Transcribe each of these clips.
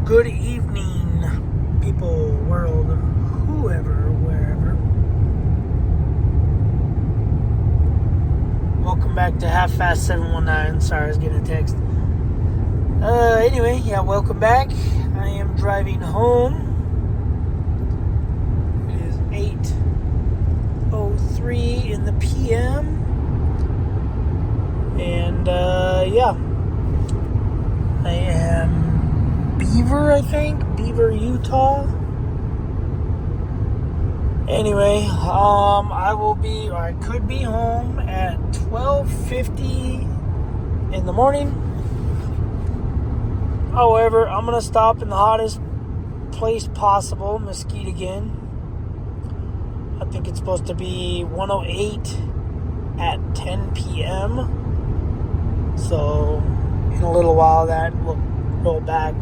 Good evening, people, world, whoever, wherever. Welcome back to Half Fast 719. Sorry, I was getting a text. Anyway, welcome back. I am driving home. It is 8:03 in the PM. And, I am Beaver, Utah. Anyway, I could be home at 12:50 in the morning. However, I'm going to stop in the hottest place possible, Mesquite again. I think it's supposed to be 108 at 10 p.m. So, in a little while that will roll back.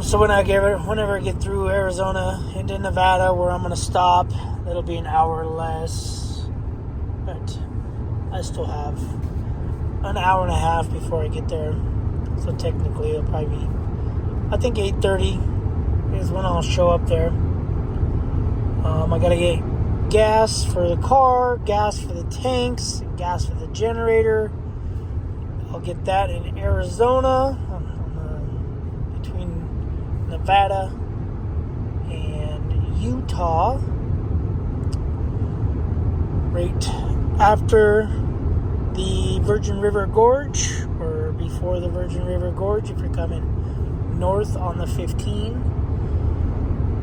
So whenever I get through Arizona into Nevada, where I'm gonna stop, it'll be an hour less. But I still have an hour and a half before I get there. So technically, it'll probably be, I think 8:30 is when I'll show up there. I gotta get gas for the car, gas for the tanks, gas for the generator. I'll get that in Arizona, between Nevada and Utah, right after the Virgin River Gorge, or before the Virgin River Gorge if you're coming north on the 15.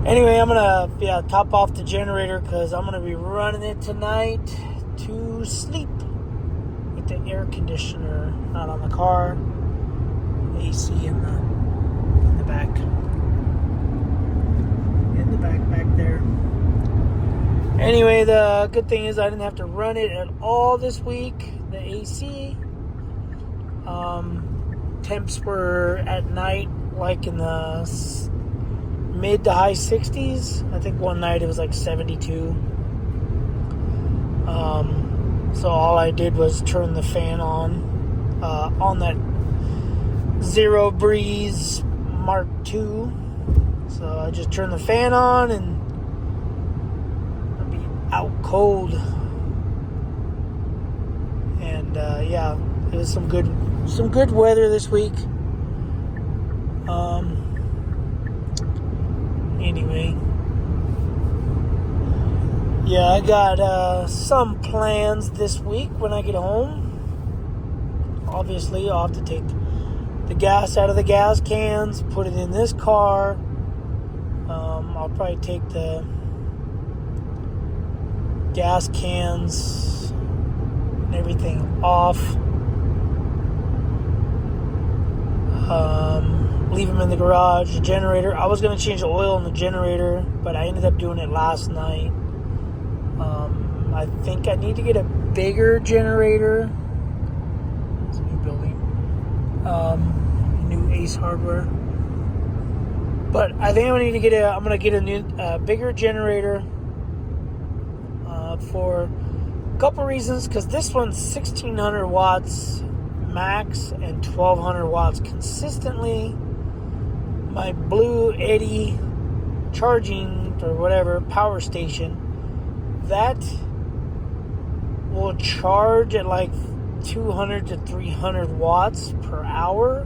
Anyway, I'm gonna top off the generator because I'm gonna be running it tonight to sleep with the air conditioner not on the car, AC in the back. Back there. Anyway, the good thing is I didn't have to run it at all this week, the AC. Temps were at night like in the mid to high 60s. I think one night it was like 72. So all I did was turn the fan on that Zero Breeze Mark II. So I just turned the fan on and I'll be out cold. And it was some good weather this week. Anyway, I got some plans this week when I get home. Obviously, I'll have to take the gas out of the gas cans, put it in this car. I'll probably take the gas cans and everything off. Leave them in the garage. The generator, I was going to change the oil in the generator, but I ended up doing it last night. I think I need to get a bigger generator. It's a new building. New Ace Hardware. But I think I'm going to get a new, bigger generator for a couple reasons. Because this one's 1,600 watts max and 1,200 watts consistently. My Blue Eddy charging or whatever power station, that will charge at like 200 to 300 watts per hour.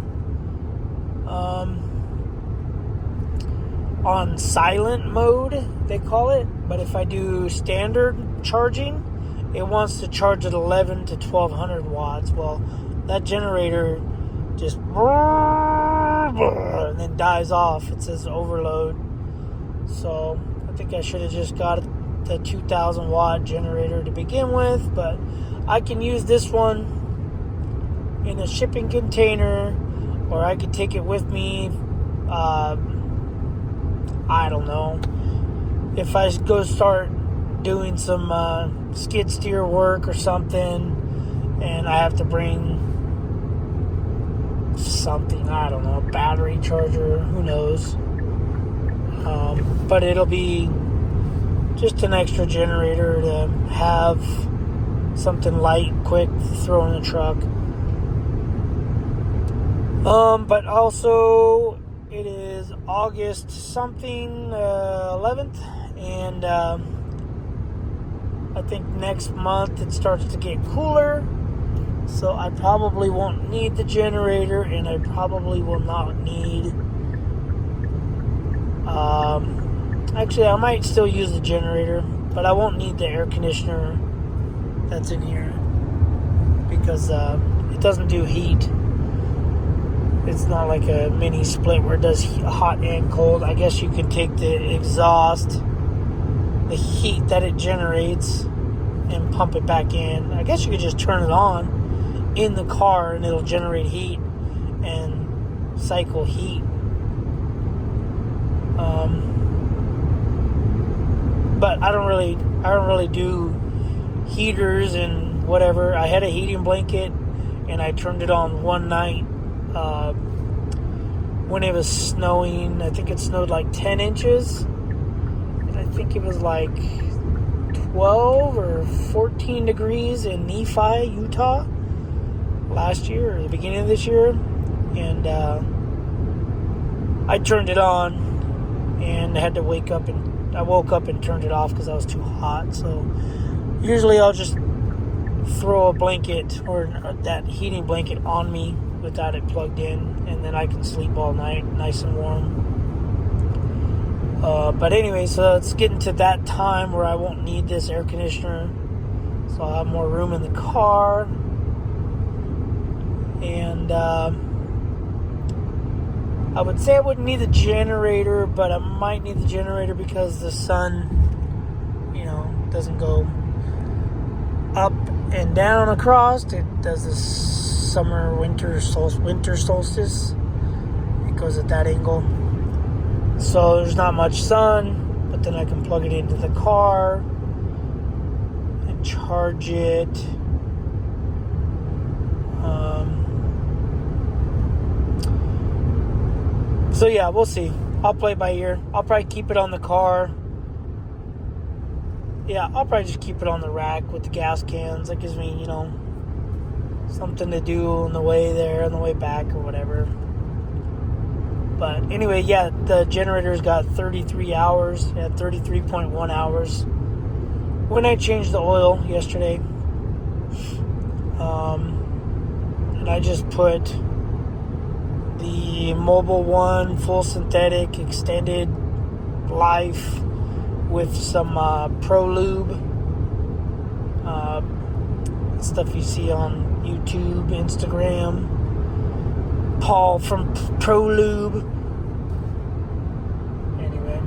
On silent mode, they call it. But if I do standard charging, it wants to charge at 11 to 1,200 watts. Well, that generator just and then dies off. It says overload. So I think I should have just got the 2,000 watt generator to begin with. But I can use this one in a shipping container, or I could take it with me. I don't know. If I go start doing some skid steer work or something, and I have to bring something, I don't know, a battery charger, who knows. But it'll be just an extra generator to have something light, quick, to throw in the truck. But also, it is August something, 11th, and I think next month it starts to get cooler, so I probably won't need the generator, and I probably will not need, actually I might still use the generator, but I won't need the air conditioner that's in here, because it doesn't do heat. It's not like a mini split where it does hot and cold. I guess you can take the exhaust, the heat that it generates, and pump it back in. I guess you could just turn it on in the car and it'll generate heat and cycle heat. But I don't really do heaters and whatever. I had a heating blanket and I turned it on one night when it was snowing. I think it snowed like 10 inches. And I think it was like 12 or 14 degrees in Nephi, Utah last year or the beginning of this year. And I turned it on and had to wake up, and I woke up and turned it off because I was too hot. So usually I'll just throw a blanket or that heating blanket on me without it plugged in, and then I can sleep all night nice and warm. But anyway, so it's getting to that time where I won't need this air conditioner, so I'll have more room in the car. And I would say I wouldn't need the generator, but I might need the generator because the sun, doesn't go up and down across. It does this winter solstice. It goes at that angle. So there's not much sun, but then I can plug it into the car and charge it. So yeah, we'll see. I'll play it by ear. I'll probably keep it on the car. Yeah, I'll probably just keep it on the rack with the gas cans. That gives me, something to do on the way there, on the way back, or whatever. But anyway, yeah, the generator's got 33 hours. It had 33.1 hours when I changed the oil yesterday. And I just put the Mobil 1 full synthetic extended life with some Pro Lube, stuff you see on YouTube, Instagram. Paul from Pro Lube. Anyway,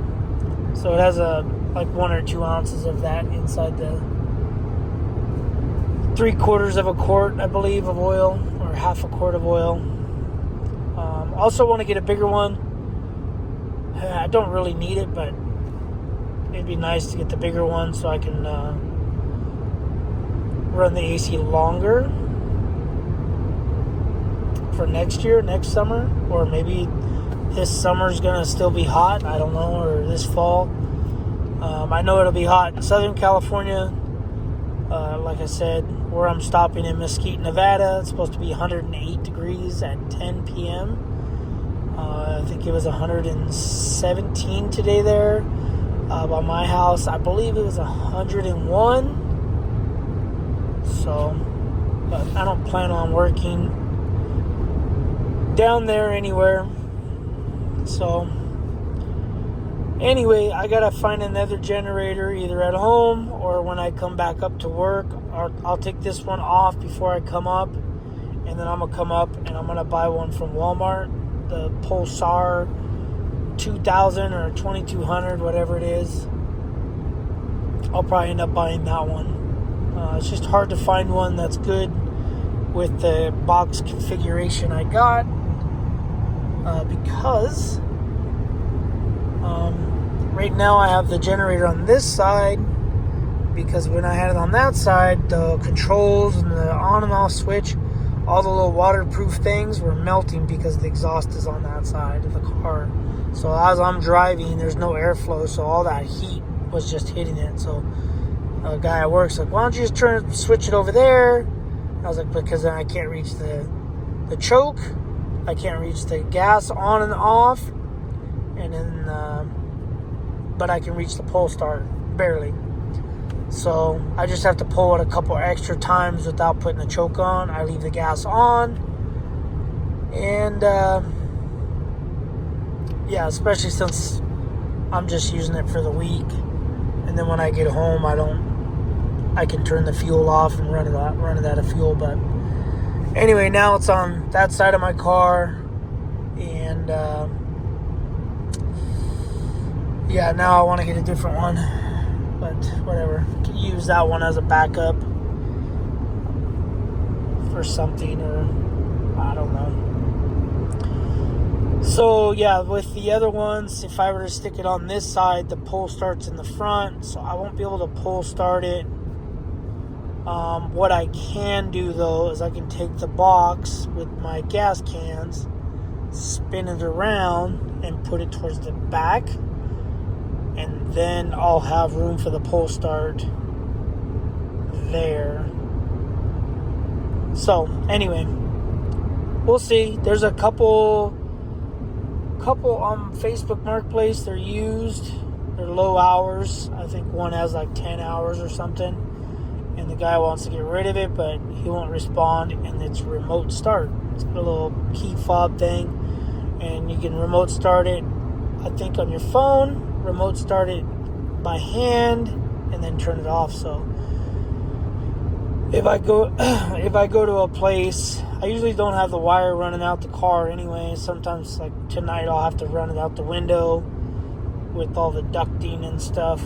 so it has like 1 or 2 ounces of that inside the 3/4 of a quart, I believe, of oil, or half a quart of oil. Also want to get a bigger one. I don't really need it, but it'd be nice to get the bigger one so I can run the AC longer for next summer, or maybe this summer's gonna still be hot, I don't know, or this fall. I know it'll be hot in Southern California. Like I said, where I'm stopping in Mesquite, Nevada, it's supposed to be 108 degrees at 10 p.m. I think it was 117 today there. By my house, I believe it was 101. So, but I don't plan on working down there anywhere. So, anyway, I gotta find another generator either at home or when I come back up to work. Or I'll take this one off before I come up, and then I'm gonna come up and I'm gonna buy one from Walmart, the Pulsar 2000 or 2200, whatever it is. I'll probably end up buying that one. It's just hard to find one that's good with the box configuration I got, because right now I have the generator on this side, because when I had it on that side, the controls and the on and off switch, all the little waterproof things were melting because the exhaust is on that side of the car. So as I'm driving, there's no airflow, so all that heat was just hitting it. So a guy at work's like, why don't you just switch it over there? I was like, because then I can't reach the choke. I can't reach the gas on and off, and then, but I can reach the pull start, barely. So I just have to pull it a couple extra times without putting the choke on. I leave the gas on, and yeah, especially since I'm just using it for the week, and then when I get home, I can turn the fuel off and run it out of fuel. But anyway, now it's on that side of my car, and yeah, now I want to get a different one, but whatever. Can use that one as a backup for something, or I don't know. So yeah, with the other ones, if I were to stick it on this side, the pull start's in the front, so I won't be able to pull start it. What I can do though is I can take the box with my gas cans, spin it around, and put it towards the back, and then I'll have room for the pull start there. So anyway, we'll see. There's a couple on Facebook Marketplace. They're used. They're low hours. I think one has like 10 hours or something. And the guy wants to get rid of it, but he won't respond. And it's remote start. It's a little key fob thing. And you can remote start it, I think, on your phone. Remote start it by hand. And then turn it off. So if I go to a place, I usually don't have the wire running out the car anyway. Sometimes, like tonight, I'll have to run it out the window with all the ducting and stuff,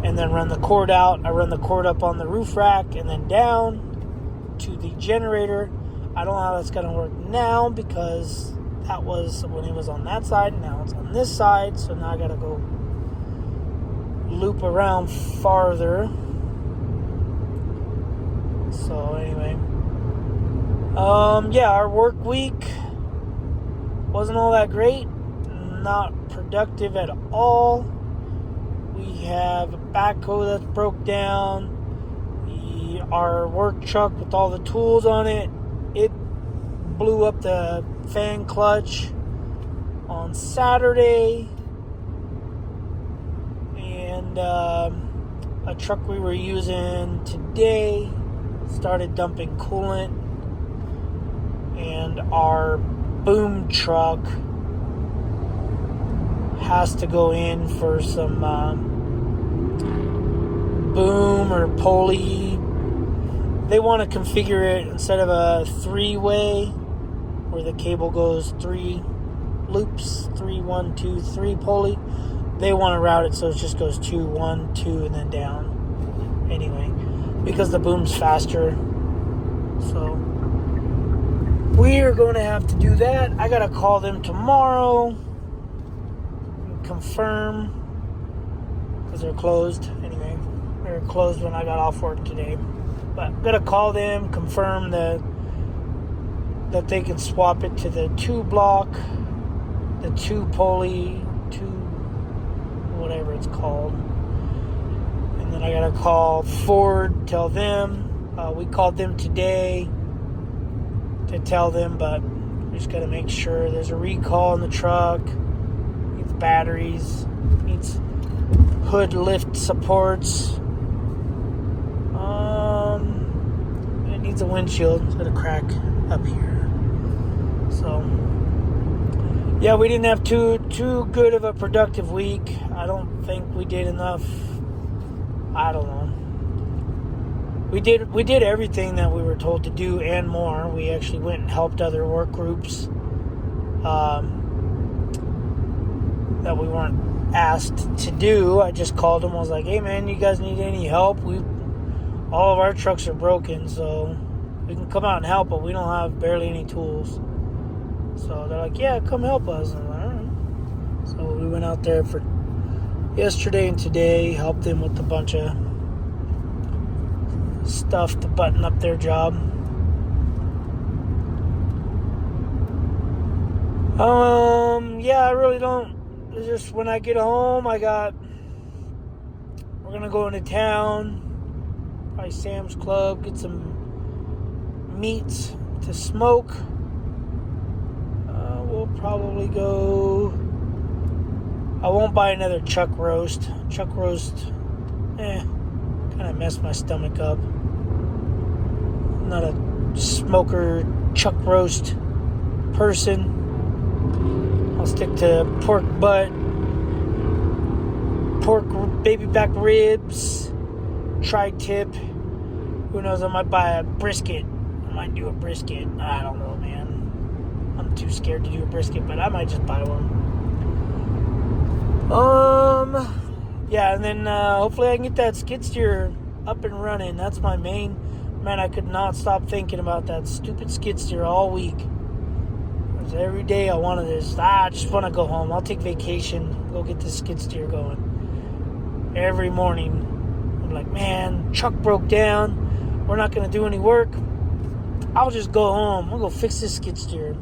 and then run the cord out. I run the cord up on the roof rack and then down to the generator. I don't know how that's going to work now, because that was when it was on that side, and now it's on this side. So now I got to go loop around farther. So anyway, yeah, our work week wasn't all that great. Not productive at all. We have a backhoe that's broke down. Our work truck with all the tools on it, it blew up the fan clutch on Saturday. And a truck we were using today started dumping coolant, and our boom truck has to go in for some boom or pulley. They want to configure it instead of a 3-way where the cable goes 3 loops, 3, 1, 2, 3 pulley. They want to route it so it just goes 2, 1, 2, and then down. Anyway, because the boom's faster. So we are going to have to do that. I got to call them tomorrow and confirm, because they're closed. Anyway, they're closed when I got off work today. But I'm going to call them, confirm that they can swap it to the 2 block, the 2 pulley, 2 whatever it's called. And then I got to call Ford, tell them. We called them today to tell them, but we just got to make sure there's a recall in the truck. Needs batteries, needs hood lift supports. It needs a windshield. It's got a crack up here. So yeah, we didn't have too good of a productive week. I don't think we did enough. I don't know. We did everything that we were told to do and more. We actually went and helped other work groups that we weren't asked to do. I just called them. I was like, "Hey man, you guys need any help? All of our trucks are broken, so we can come out and help, but we don't have barely any tools." So they're like, "Yeah, come help us." And I'm like, "All right." So we went out there for yesterday and today, helped them with a bunch of stuff to button up their job. Yeah, I really don't. It's just when I get home, we're gonna go into town, probably Sam's Club, get some meats to smoke. We'll probably go... I won't buy another chuck roast. Chuck roast, kind of messed my stomach up. I'm not a smoker chuck roast person. I'll stick to pork butt, pork baby back ribs, tri-tip. Who knows, I might buy a brisket. I might do a brisket. I don't know, man. I'm too scared to do a brisket, but I might just buy one. Yeah, and then hopefully I can get that skid steer up and running. That's my main... Man, I could not stop thinking about that stupid skid steer all week. Because every day I wanted this. I just want to go home. I'll take vacation, go get this skid steer going. Every morning, I'm like, man, truck broke down. We're not going to do any work. I'll just go home. I'll go fix this skid steer.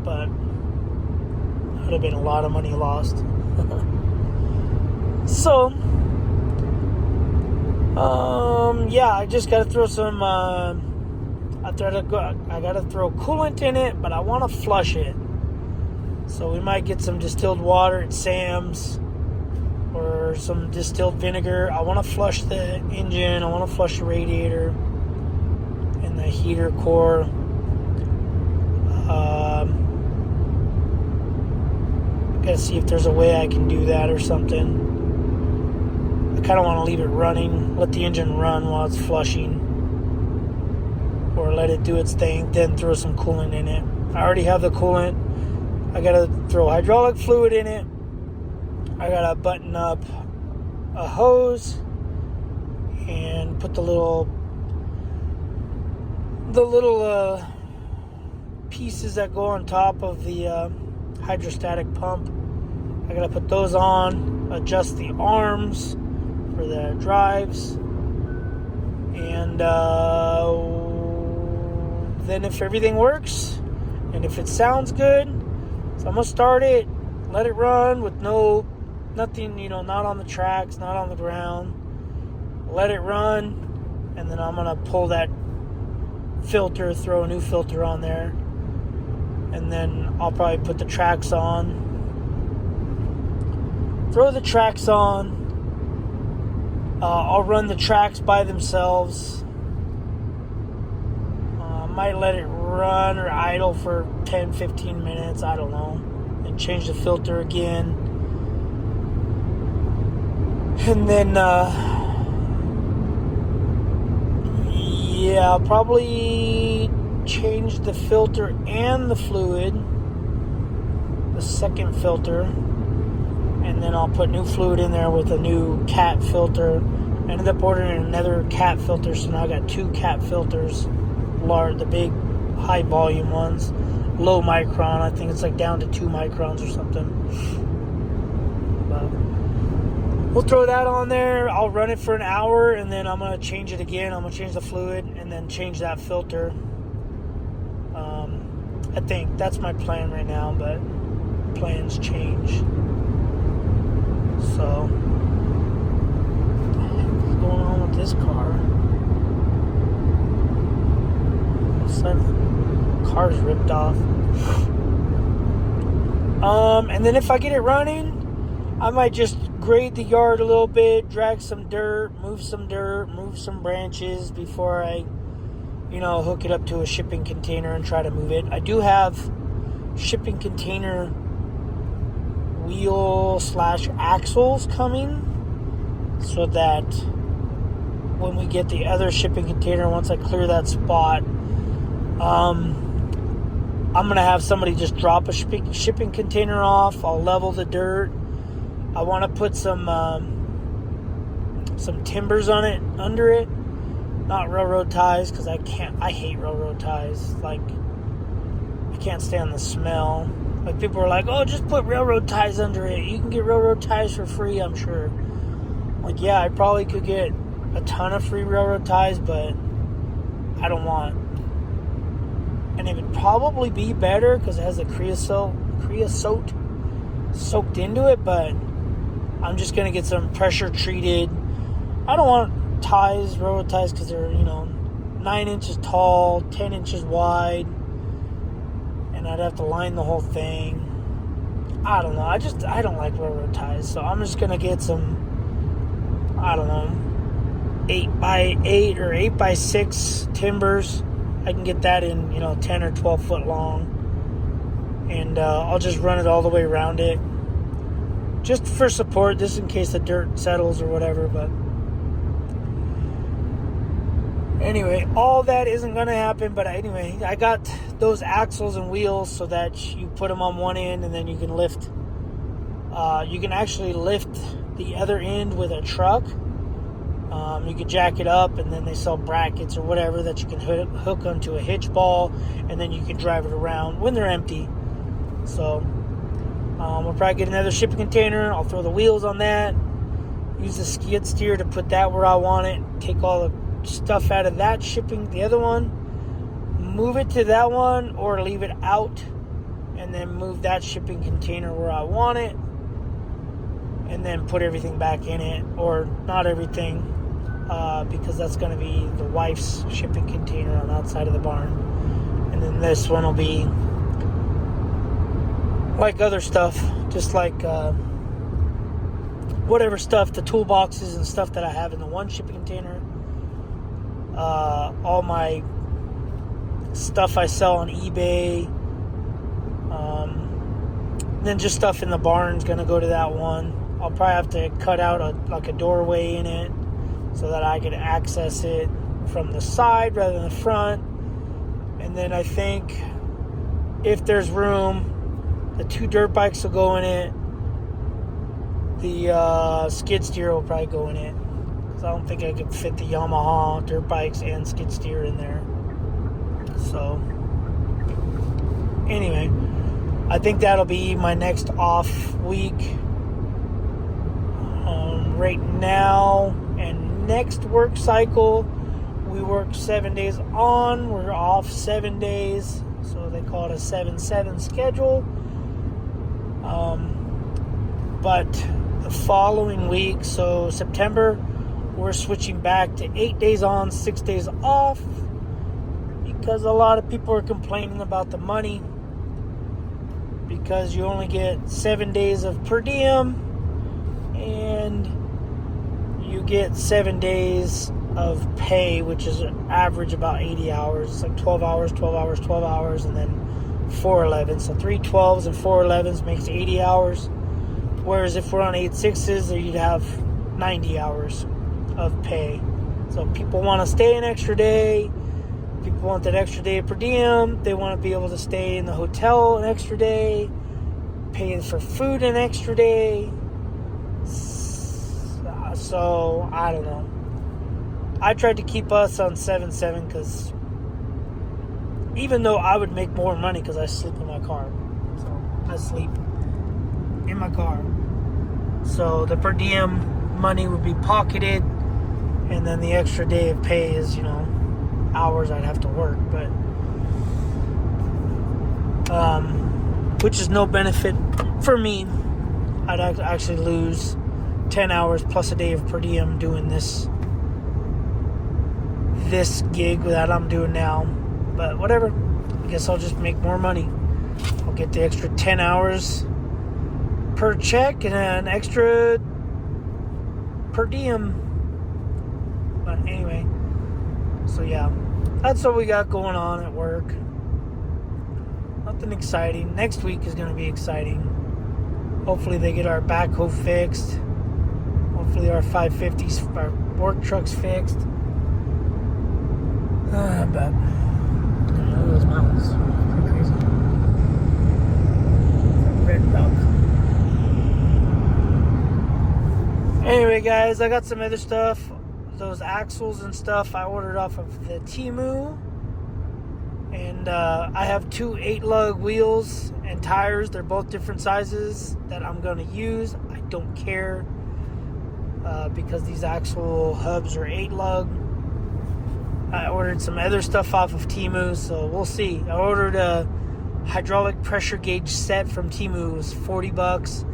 But would have been a lot of money lost. So, yeah, I just got to throw some, I got to throw coolant in it, but I want to flush it. So we might get some distilled water at Sam's or some distilled vinegar. I want to flush the engine. I want to flush the radiator and the heater core. Gotta see if there's a way I can do that or something. I kind of want to leave it running, let the engine run while it's flushing, or let it do its thing, then throw some coolant in it. I already have the coolant. I gotta throw hydraulic fluid in it. I gotta button up a hose and put the little pieces that go on top of the hydrostatic pump. I gotta put those on, adjust the arms for the drives, and then if everything works and if it sounds good, so I'm gonna start it, let it run with nothing, not on the tracks, not on the ground. Let it run, and then I'm gonna pull that filter, throw a new filter on there, and then I'll probably put the tracks on. Throw the tracks on. I'll run the tracks by themselves. Might let it run or idle for 10-15 minutes, I don't know, and change the filter again. And then yeah, I'll probably change the filter and the fluid, the second filter, and then I'll put new fluid in there with a new cat filter. I ended up ordering another cat filter, so now I got two cat filters, the big high volume ones, low micron. I think it's like down to 2 microns or something. But we'll throw that on there. I'll run it for an hour, and then I'm going to change it again. I'm going to change the fluid and then change that filter. I think that's my plan right now, but plans change. So, what's going on with this car? The car's ripped off. And then if I get it running, I might just grade the yard a little bit, drag some dirt, move some branches before I, hook it up to a shipping container and try to move it. I do have shipping container wheel/axles coming, so that when we get the other shipping container, once I clear that spot, I'm going to have somebody just drop a shipping container off. I'll level the dirt. I want to put some timbers on it, under it. Not railroad ties, because I hate railroad ties. Like, I can't stand the smell. Like, people are like, oh, just put railroad ties under it. You can get railroad ties for free, I'm sure. Like, yeah, I probably could get a ton of free railroad ties, but I don't want. And it would probably be better because it has a creosote soaked into it, but I'm just going to get some pressure treated. I don't want ties, railroad ties, because they're, 9 inches tall, 10 inches wide, and I'd have to line the whole thing. I don't know. I don't like railroad ties, so I'm just gonna get some, I don't know, 8x8 or 8x6 timbers. I can get that in, 10 or 12 foot long, and I'll just run it all the way around it, just for support, just in case the dirt settles or whatever. But anyway, all that isn't going to happen. But anyway, I got those axles and wheels so that you put them on one end and then you can lift. You can actually lift the other end with a truck. You can jack it up, and then they sell brackets or whatever that you can hook onto a hitch ball, and then you can drive it around when they're empty. So we'll probably get another shipping container. I'll throw the wheels on that. Use the skid steer to put that where I want it. Take all the stuff out of that shipping, the other one, move it to that one, or leave it out, and then move that shipping container where I want it, and then put everything back in it, or not everything, because that's going to be the wife's shipping container on the outside of the barn. And then this one will be like other stuff, just like whatever stuff, the toolboxes and stuff that I have in the one shipping container. All my stuff I sell on eBay. Then just stuff in the barn is going to go to that one. I'll probably have to cut out a doorway in it so that I can access it from the side rather than the front. And then I think if there's room, the 2 dirt bikes will go in it. The skid steer will probably go in it, because I don't think I could fit the Yamaha dirt bikes and skid steer in there. So anyway, I think that'll be my next off week. Right now and next work cycle, we work 7 days on, we're off 7 days, so they call it a 7-7 schedule. But the following week, so September, we're switching back to 8 days on, 6 days off, because a lot of people are complaining about the money, because you only get 7 days of per diem, and you get 7 days of pay, which is an average about 80 hours. It's like 12 hours, 12 hours, 12 hours, and then 411. So 3 12s and 4 11s makes 80 hours. Whereas if we're on 8 6s, you'd have 90 hours of pay. So people want to stay an extra day. People want that extra day per diem. They want to be able to stay in the hotel an extra day, pay for food an extra day. So, I don't know. I tried to keep us on 7-7 because even though I would make more money because I sleep in my car. So, I sleep in my car. So, the per diem money would be pocketed, and then the extra day of pay is, hours I'd have to work. But, which is no benefit for me. I'd actually lose 10 hours plus a day of per diem doing this gig that I'm doing now. But whatever, I guess I'll just make more money. I'll get the extra 10 hours per check and an extra per diem. But anyway, so yeah, that's what we got going on at work. Nothing exciting. Next week is going to be exciting. Hopefully they get our backhoe fixed. Hopefully our 550s, our work trucks fixed. But look at those mountains. Pretty crazy. Red duck. Anyway, guys, I got some other stuff. Those axles and stuff I ordered off of the Temu. And I have 2 8-lug wheels and tires. They're both different sizes that I'm going to use. I don't care. Because these axle hubs are 8-lug. I ordered some other stuff off of Temu, so we'll see. I ordered a hydraulic pressure gauge set from Temu. It was $40.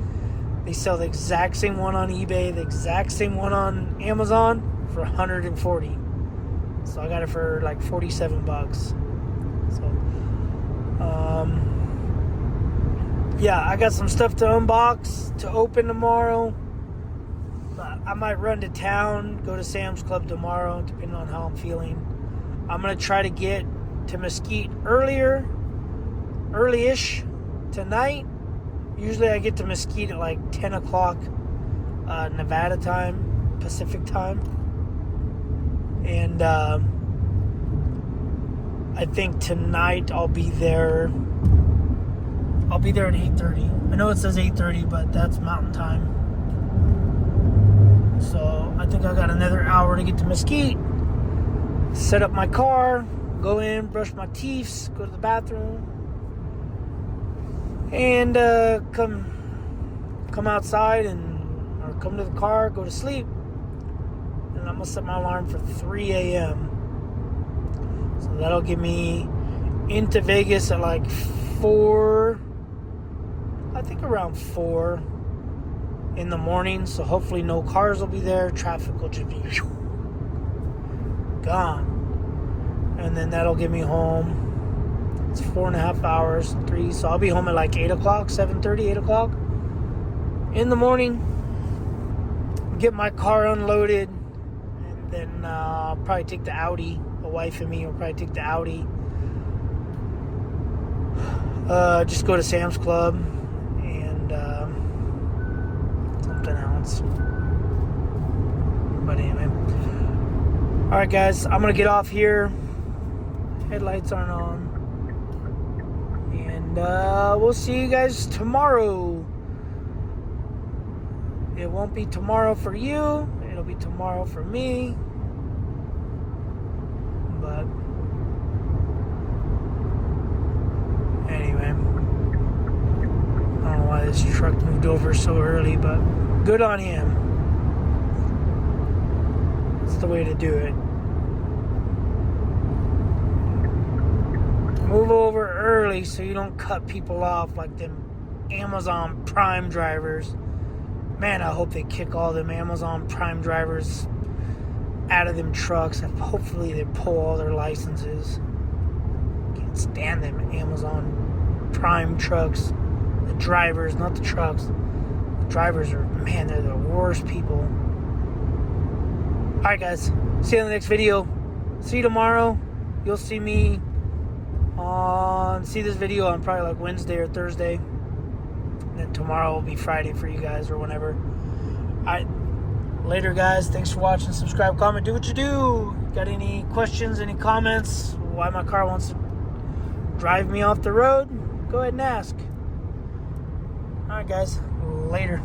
They sell the exact same one on eBay, the exact same one on Amazon for $140. So I got it for like $47. So, yeah, I got some stuff to unbox, to open tomorrow. I might run to town, go to Sam's Club tomorrow, depending on how I'm feeling. I'm going to try to get to Mesquite early-ish tonight. Usually I get to Mesquite at like 10 o'clock Nevada time, Pacific time. And I think tonight I'll be there. I'll be there at 8:30. I know it says 8:30, but that's Mountain Time. So I think I got another hour to get to Mesquite. Set up my car, go in, brush my teeth, go to the bathroom, and come outside or come to the car, go to sleep. And I'm gonna set my alarm for 3 a.m. So that'll get me into Vegas at like 4. I think around 4 in the morning. So hopefully no cars will be there. Traffic will just be gone. And then that'll get me home. It's 4.5 hours, 3. So I'll be home at like 8 o'clock, 7:30, 8 o'clock in the morning. Get my car unloaded. And then I'll probably take the Audi. The wife and me will probably take the Audi. Just go to Sam's Club and something else. But anyway. Alright guys, I'm going to get off here. Headlights aren't on. And we'll see you guys tomorrow. It won't be tomorrow for you. It'll be tomorrow for me. But anyway, I don't know why this truck moved over so early, but good on him. It's the way to do it. Move over early so you don't cut people off like them Amazon Prime drivers. Man, I hope they kick all them Amazon Prime drivers out of them trucks. Hopefully they pull all their licenses. Can't stand them Amazon Prime trucks. The drivers, not the trucks. The drivers are, man, they're the worst people. Alright guys, see you in the next video. See you tomorrow. You'll see me see this video on probably like Wednesday or Thursday. And then tomorrow will be Friday for you guys or whenever. Alright, later guys. Thanks for watching. Subscribe, comment, do what you do. Got any questions, any comments, why my car wants to drive me off the road? Go ahead and ask. Alright guys, later.